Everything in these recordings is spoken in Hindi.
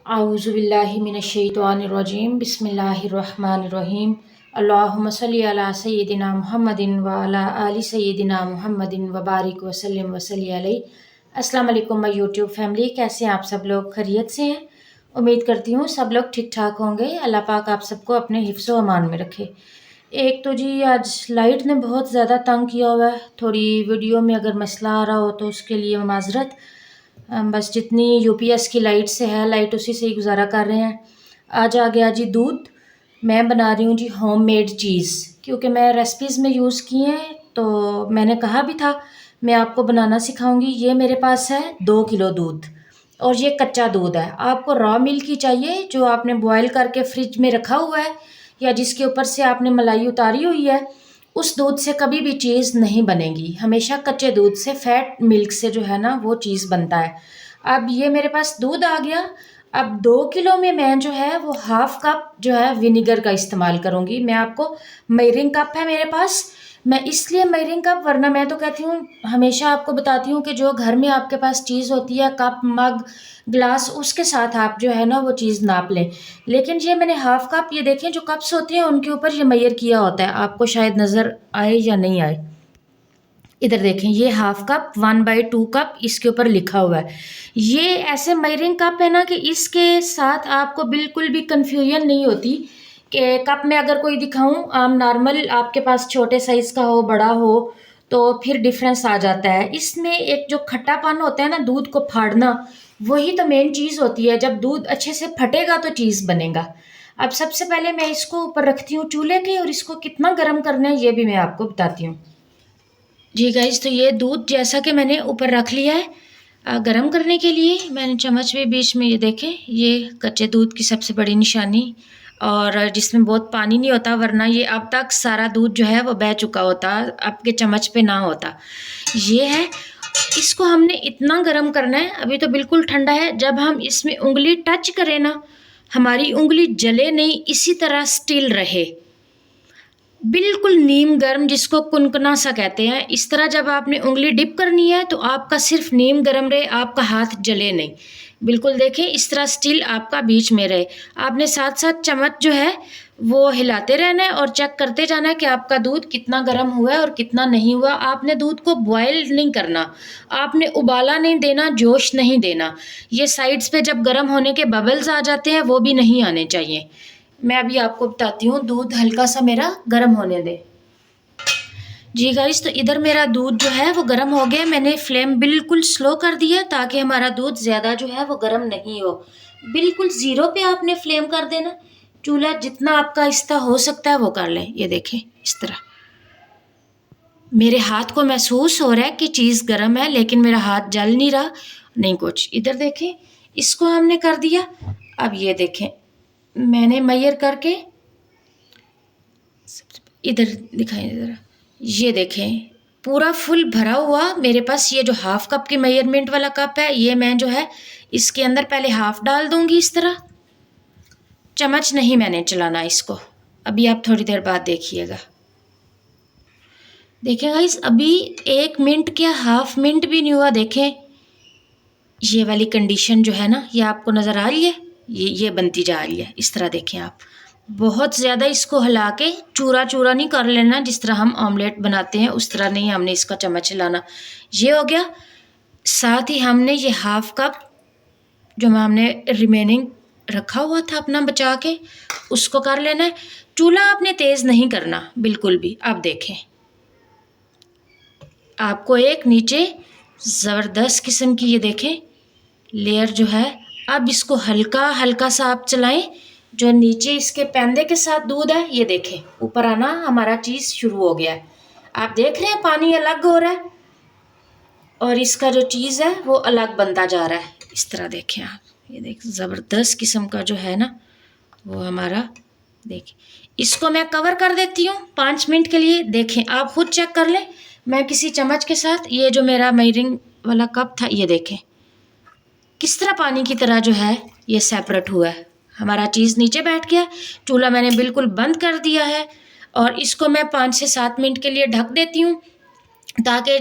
आऊज़ुबिल्लाहि मिनश्शैतानिर्रजीम बिस्मिल्लाहिर्रहमानिर्रहीम अल्लाहुम्मा सल्लि अला सय्यिदिना मुहम्मदिन व अला आलि सय्यिदिना मुहम्मदिन व बारिक वसल्लिम वसल्लि अलैहि। अस्सलाम वालेकुम माय यूट्यूब फैमिली, कैसे हैं आप सब लोग? खैरियत से हैं? उम्मीद करती हूँ सब लोग ठीक ठाक होंगे। अल्लाह पाक आप सबको अपने हिफ्ज़ व अमान में रखे। एक तो जी आज लाइट ने बहुत ज़्यादा तंग किया हुआ है। थोड़ी वीडियो में अगर मसला आ रहा हो तो उसके लिए माज़रत। बस जितनी यूपीएस की लाइट से है, लाइट उसी से ही गुजारा कर रहे हैं। आज आ गया जी दूध। मैं बना रही हूँ जी होममेड चीज़, क्योंकि मैं रेसिपीज़ में यूज़ किए हैं तो मैंने कहा भी था मैं आपको बनाना सिखाऊंगी। ये मेरे पास है 2 किलो दूध और ये कच्चा दूध है। आपको रॉ मिल्क ही चाहिए जो आपने बॉयल करके फ्रिज में रखा हुआ है या जिसके ऊपर से आपने मलाई उतारी हुई है। उस दूध से कभी भी चीज़ नहीं बनेगी। हमेशा कच्चे दूध से, फैट मिल्क से जो है ना वो चीज़ बनता है। अब ये मेरे पास दूध आ गया। अब 2 किलो में मैं जो है वो हाफ कप जो है विनीगर का इस्तेमाल करूँगी। मैं आपको मेयरिंग कप है मेरे पास, मैं इसलिए मेयरिंग कप, वरना मैं तो कहती हूँ हमेशा आपको बताती हूँ कि जो घर में आपके पास चीज़ होती है, कप, मग, ग्लास, उसके साथ आप जो है ना वो चीज़ नाप लें। लेकिन ये मैंने हाफ कप, ये देखें जो कप्स होते हैं उनके ऊपर ये मेजर किया होता है, आपको शायद नज़र आए या नहीं आए। इधर देखें ये हाफ कप 1/2 कप इसके ऊपर लिखा हुआ है। ये ऐसे मेयरिंग कप है ना कि इसके साथ आपको बिल्कुल भी कंफ्यूजन नहीं होती कि कप में अगर कोई दिखाऊं, आम नॉर्मल आपके पास छोटे साइज़ का हो, बड़ा हो, तो फिर डिफरेंस आ जाता है। इसमें एक जो खट्टापन होता है ना, दूध को फाड़ना, वही तो मेन चीज़ होती है। जब दूध अच्छे से फटेगा तो चीज़ बनेगा। अब सबसे पहले मैं इसको ऊपर रखती हूँ चूल्हे के, और इसको कितना गर्म करना है ये भी मैं आपको बताती हूँ। जी गाइस, तो ये दूध जैसा कि मैंने ऊपर रख लिया है गरम करने के लिए। मैंने चम्मच भी बीच में, ये देखें, ये कच्चे दूध की सबसे बड़ी निशानी, और जिसमें बहुत पानी नहीं होता, वरना ये अब तक सारा दूध जो है वो बह चुका होता, आपके चम्मच पे ना होता। ये है, इसको हमने इतना गरम करना है। अभी तो बिल्कुल ठंडा है। जब हम इसमें उंगली टच करें ना, हमारी उंगली जले नहीं, इसी तरह स्टिल रहे, बिल्कुल नीम गर्म, जिसको कुनकुना सा कहते हैं। इस तरह जब आपने उंगली डिप करनी है तो आपका सिर्फ नीम गर्म रहे, आपका हाथ जले नहीं। बिल्कुल देखें इस तरह स्टिल आपका बीच में रहे। आपने साथ साथ चम्मच जो है वो हिलाते रहना है और चेक करते जाना है कि आपका दूध कितना गर्म हुआ है और कितना नहीं हुआ। आपने दूध को बॉयल नहीं करना, आपने उबाला नहीं देना, जोश नहीं देना। ये साइड्स पे जब गर्म होने के बबल्स आ जाते हैं वो भी नहीं आने चाहिए। मैं अभी आपको बताती हूँ, दूध हल्का सा मेरा गर्म होने दे। जी गाइस, तो इधर मेरा दूध जो है वो गर्म हो गया। मैंने फ्लेम बिल्कुल स्लो कर दिया ताकि हमारा दूध ज़्यादा जो है वो गर्म नहीं हो। बिल्कुल ज़ीरो पे आपने फ्लेम कर देना। चूल्हा जितना आपका आहिस्ता हो सकता है वो कर लें। ये देखें इस तरह मेरे हाथ को महसूस हो रहा है कि चीज़ गर्म है, लेकिन मेरा हाथ जल नहीं रहा, नहीं कुछ। इधर देखें, इसको हमने कर दिया। अब ये देखें मैंने मेजर करके, इधर दिखाएं ज़रा, ये देखें पूरा फुल भरा हुआ मेरे पास। ये जो हाफ कप की मेजरमेंट वाला कप है, ये मैं जो है इसके अंदर पहले हाफ डाल दूंगी इस तरह। चम्मच नहीं मैंने चलाना इसको। अभी आप थोड़ी देर बाद देखिएगा। देखें गाइस, अभी 1 मिनट क्या, हाफ मिनट भी नहीं हुआ। देखें ये वाली कंडीशन जो है ना, ये आपको नज़र आ रही है, ये बनती जा रही है इस तरह। देखें आप, बहुत ज़्यादा इसको हिला के चूरा चूरा नहीं कर लेना, जिस तरह हम ऑमलेट बनाते हैं उस तरह नहीं हमने इसका चम्मच हिलाना। ये हो गया। साथ ही हमने ये हाफ कप जो हमने रिमेनिंग रखा हुआ था अपना बचा के, उसको कर लेना है। चूल्हा आपने तेज़ नहीं करना बिल्कुल भी। अब देखें आपको एक नीचे ज़बरदस्त किस्म की, ये देखें लेयर जो है। अब इसको हल्का हल्का सा आप चलाएं। जो नीचे इसके पैंदे के साथ दूध है, ये देखें ऊपर आना हमारा चीज़ शुरू हो गया है। आप देख रहे हैं पानी अलग हो रहा है और इसका जो चीज़ है वो अलग बनता जा रहा है। इस तरह देखें आप, ये देखें ज़बरदस्त किस्म का जो है ना वो हमारा। देखिए इसको मैं कवर कर देती हूँ 5 मिनट के लिए। देखें आप खुद चेक कर लें। मैं किसी चम्मच के साथ, ये जो मेरा मेजरिंग वाला कप था, ये देखें किस तरह पानी की तरह जो है ये सेपरेट हुआ है। हमारा चीज़ नीचे बैठ गया। चूल्हा मैंने बिल्कुल बंद कर दिया है और इसको मैं 5 से 7 मिनट के लिए ढक देती हूँ ताकि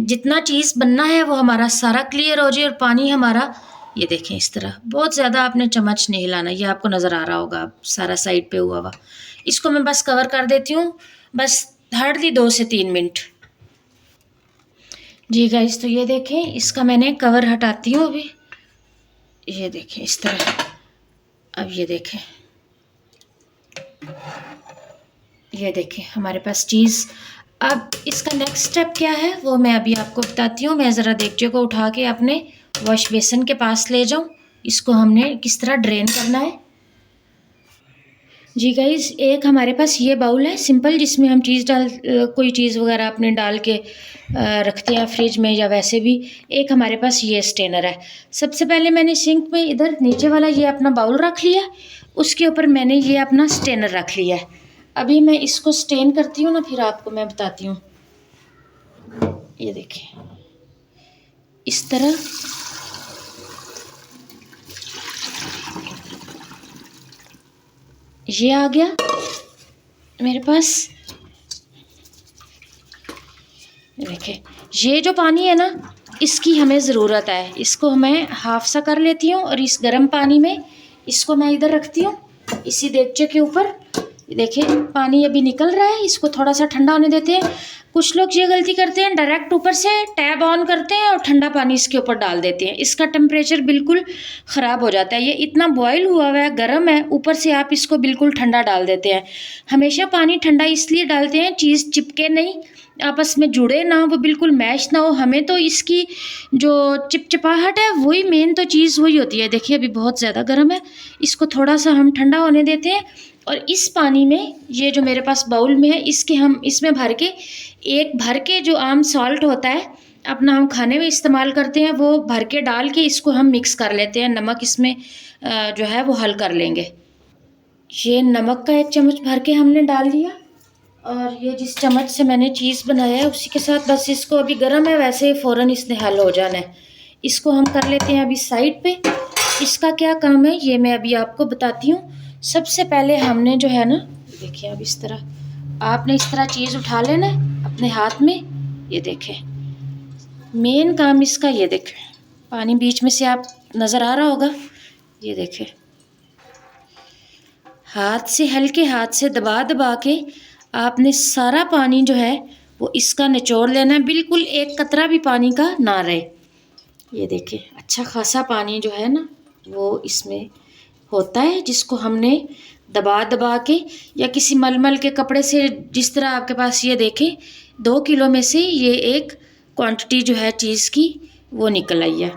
जितना चीज़ बनना है वो हमारा सारा क्लियर हो जाए और पानी हमारा ये देखें इस तरह, बहुत ज़्यादा आपने चम्मच नहीं हिलाना, ये आपको नज़र आ रहा होगा सारा साइड पे हुआ हुआ। इसको मैं बस कवर कर देती हूँ, बस हार्डली 2 से 3 मिनट। जी गाइस, तो ये देखें इसका मैंने कवर हटाती हूँ अभी। ये देखें इस तरह। अब ये देखें, ये देखें हमारे पास चीज़। अब इसका नेक्स्ट स्टेप क्या है वो मैं अभी आपको बताती हूँ। मैं ज़रा देगचे को उठा के अपने वॉश बेसिन के पास ले जाऊँ। इसको हमने किस तरह ड्रेन करना है। जी गाइस, एक हमारे पास ये बाउल है सिंपल, जिसमें हम कोई चीज़ वगैरह अपने डाल के रखते हैं फ्रिज में या वैसे भी। एक हमारे पास ये स्टेनर है। सबसे पहले मैंने सिंक में इधर नीचे वाला ये अपना बाउल रख लिया, उसके ऊपर मैंने ये अपना स्टेनर रख लिया है। अभी मैं इसको स्टेन करती हूँ ना, फिर आपको मैं बताती हूँ। ये देखिए इस तरह। ये आ गया मेरे पास। देखिए ये जो पानी है ना, इसकी हमें ज़रूरत है। इसको मैं हाफ सा कर लेती हूँ और इस गर्म पानी में इसको मैं इधर रखती हूँ, इसी देगचे के ऊपर। देखिए पानी अभी निकल रहा है, इसको थोड़ा सा ठंडा होने देते हैं। कुछ लोग ये गलती करते हैं, डायरेक्ट ऊपर से टैब ऑन करते हैं और ठंडा पानी इसके ऊपर डाल देते हैं। इसका टेम्परेचर बिल्कुल ख़राब हो जाता है। ये इतना बॉयल हुआ हुआ है, गर्म है, ऊपर से आप इसको बिल्कुल ठंडा डाल देते हैं। हमेशा पानी ठंडा इसलिए डालते हैं, चीज़ चिपके नहीं, आपस में जुड़े ना, वो बिल्कुल मैश ना हो। हमें तो इसकी जो चिपचिपाहट है वही मेन तो चीज़ वही होती है। देखिए अभी बहुत ज़्यादा गर्म है, इसको थोड़ा सा हम ठंडा होने देते हैं। और इस पानी में, ये जो मेरे पास बाउल में है, इसके हम इसमें भर के जो आम सॉल्ट होता है अपना हम खाने में इस्तेमाल करते हैं, वो भर के डाल के इसको हम मिक्स कर लेते हैं। नमक इसमें जो है वो हल कर लेंगे। ये नमक का 1 चम्मच भर के हमने डाल दिया, और ये जिस चम्मच से मैंने चीज़ बनाया है उसी के साथ, बस इसको अभी गर्म है वैसे ही फ़ौरन इसने हल हो जाना है। इसको हम कर लेते हैं अभी साइड पे। इसका क्या काम है ये मैं अभी आपको बताती हूँ। सबसे पहले हमने जो है ना, देखिए अब इस तरह आपने इस तरह चीज़ उठा लेना है अपने हाथ में। ये देखें मेन काम इसका, ये देखें पानी बीच में से आप नज़र आ रहा होगा। ये देखें हाथ से, हल्के हाथ से दबा दबा के आपने सारा पानी जो है वो इसका निचोड़ लेना है, बिल्कुल एक कतरा भी पानी का ना रहे। ये देखें अच्छा खासा पानी जो है ना वो इसमें होता है, जिसको हमने दबा दबा के या किसी मलमल के कपड़े से, जिस तरह आपके पास, ये देखें 2 किलो में से ये एक क्वांटिटी जो है चीज़ की वो निकल आई है।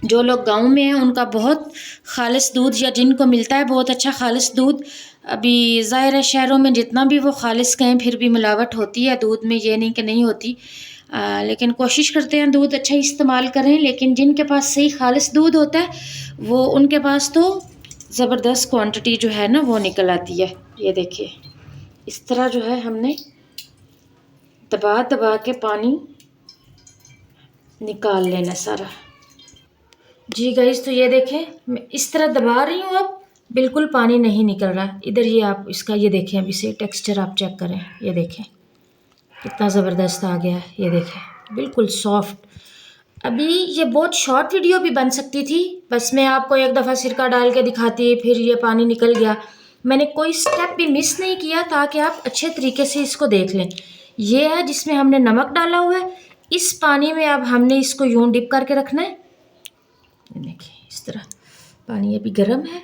जो लोग गांव में हैं उनका बहुत खालिस दूध, या जिनको मिलता है बहुत अच्छा खालिस दूध, अभी ज़ाहिर है शहरों में जितना भी वो खालिस कहें फिर भी मिलावट होती है दूध में, ये नहीं कि नहीं होती। लेकिन कोशिश करते हैं दूध अच्छा इस्तेमाल करें। लेकिन जिनके पास सही खालिस दूध होता है वो, उनके पास तो ज़बरदस्त क्वांटिटी जो है ना वो निकल आती है। ये देखिए इस तरह जो है हमने दबा दबा के पानी निकाल लेना सारा। जी गाइस, तो ये देखें मैं इस तरह दबा रही हूँ, अब बिल्कुल पानी नहीं निकल रहा इधर। ये आप इसका ये देखें, अभी से टेक्सचर आप चेक करें। ये देखें कितना ज़बरदस्त आ गया है। ये देखें बिल्कुल सॉफ्ट। अभी ये बहुत शॉर्ट वीडियो भी बन सकती थी, बस मैं आपको एक दफ़ा सिरका डाल के दिखाती, फिर ये पानी निकल गया। मैंने कोई स्टेप भी मिस नहीं किया ताकि आप अच्छे तरीके से इसको देख लें। ये है जिसमें हमने नमक डाला हुआ है। इस पानी में अब हमने इसको यूँ डिप करके रखना है। देखिए इस तरह पानी अभी गर्म है।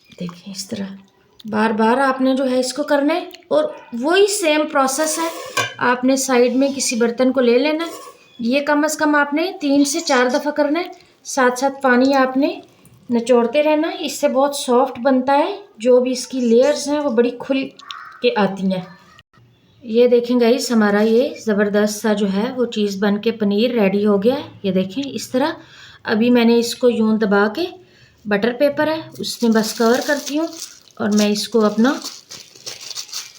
देखिए इस तरह बार बार आपने जो है इसको करना है, और वही सेम प्रोसेस है। आपने साइड में किसी बर्तन को ले लेना है। ये कम से कम आपने 3 से 4 दफ़ा करना है। साथ साथ पानी आपने निचोड़ते रहना, इससे बहुत सॉफ्ट बनता है। जो भी इसकी लेयर्स हैं वो बड़ी खुल के आती हैं। ये देखें गाइस, हमारा ये ज़बरदस्त सा जो है वो चीज़ बन के पनीर रेडी हो गया है। ये देखें इस तरह। अभी मैंने इसको यूँ दबा के, बटर पेपर है उसमें बस कवर करती हूँ, और मैं इसको अपना,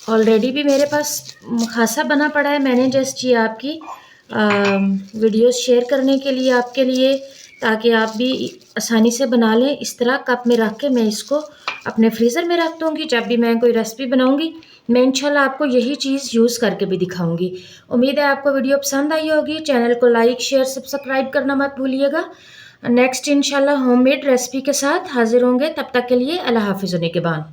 ऑलरेडी भी मेरे पास खासा बना पड़ा है। मैंने जस्ट ये आपकी वीडियोस शेयर करने के लिए आपके लिए, ताकि आप भी आसानी से बना लें। इस तरह कप में रख के मैं इसको अपने फ्रीज़र में रख दूँगी। जब भी मैं कोई रेसिपी बनाऊँगी मैं इंशाल्लाह आपको यही चीज़ यूज़ करके भी दिखाऊँगी। उम्मीद है आपको वीडियो पसंद आई होगी। चैनल को लाइक शेयर सब्सक्राइब करना मत भूलिएगा। नेक्स्ट इंशाल्लाह होममेड रेसिपी के साथ हाजिर होंगे। तब तक के लिए अल्लाह हाफिज़ निगहबान।